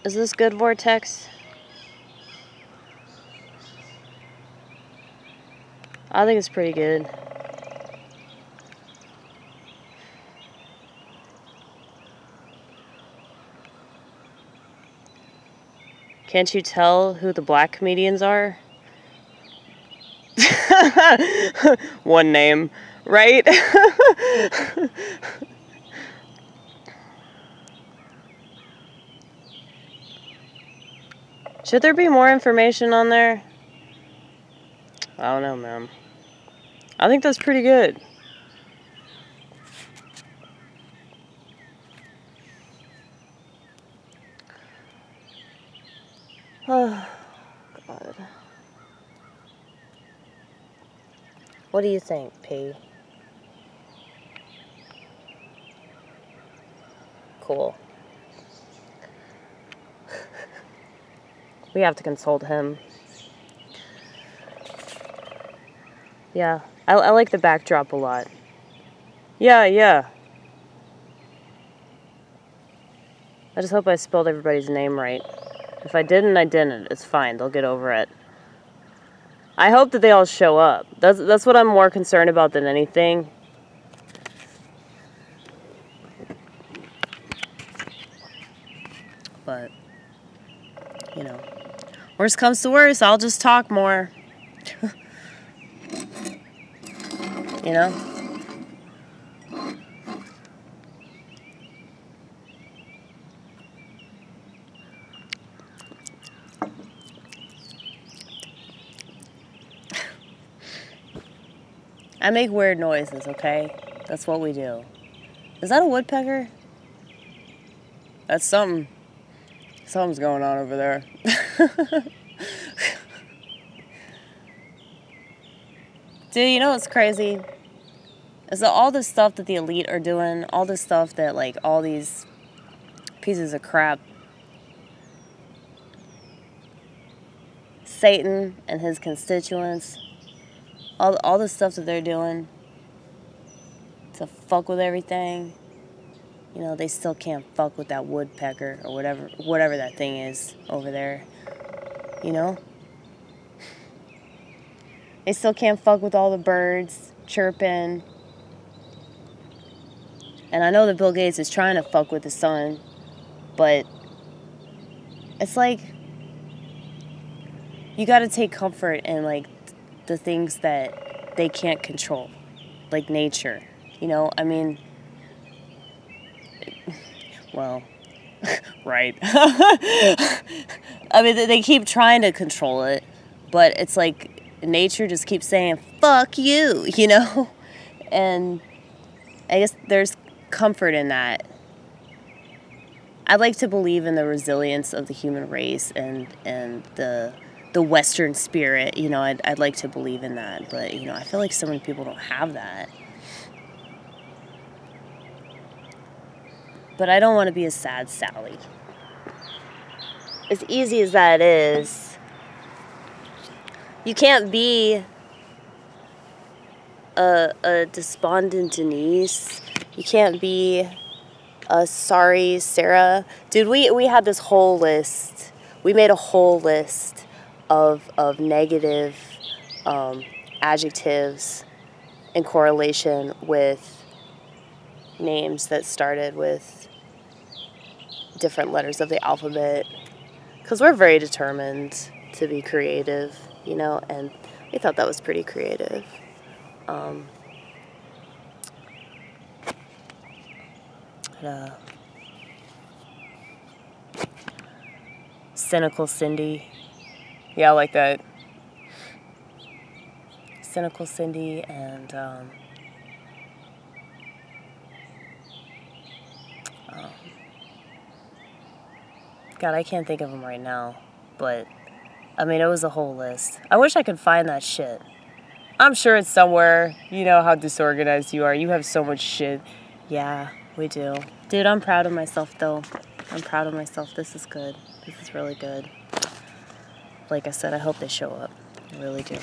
Is this good, Vortex? I think it's pretty good. Can't you tell who the black comedians are? One name, right? Should there be more information on there? I don't know, man. I think that's pretty good. Oh, God. What do you think, P? Cool. We have to consult him. Yeah, I like the backdrop a lot. Yeah. I just hope I spelled everybody's name right. If I didn't, I didn't. It's fine. They'll get over it. I hope that they all show up. That's what I'm more concerned about than anything. But, you know, worst comes to worst, I'll just talk more. You know? I make weird noises, okay? That's what we do. Is that a woodpecker? That's something. Something's going on over there. Dude, you know what's crazy? Is that all this stuff that the elite are doing, all this stuff that, like, all these pieces of crap, Satan and his constituents, all the stuff that they're doing to fuck with everything, you know, they still can't fuck with that woodpecker or whatever that thing is over there, you know? They still can't fuck with all the birds chirping. And I know that Bill Gates is trying to fuck with the sun, but it's like you got to take comfort in, like, the things that they can't control, like nature, you know? I mean, well, right. I mean, they keep trying to control it, but it's like nature just keeps saying, fuck you, you know? And I guess there's comfort in that. I like to believe in the resilience of the human race and the Western spirit, you know. I'd like to believe in that, but, you know, I feel like so many people don't have that. But I don't want to be a sad Sally. As easy as that is, you can't be a despondent Denise. You can't be a sorry Sarah. Dude, we had this whole list. We made a whole list of negative adjectives in correlation with names that started with different letters of the alphabet. Because we're very determined to be creative, you know, and we thought that was pretty creative. Cynical Cindy. Yeah, I like that. Cynical Cindy and God, I can't think of them right now, but I mean, it was a whole list. I wish I could find that shit. I'm sure it's somewhere. You know how disorganized you are. You have so much shit. Yeah, we do. Dude, I'm proud of myself, though. I'm proud of myself. This is good. This is really good. Like I said, I hope they show up. I really do.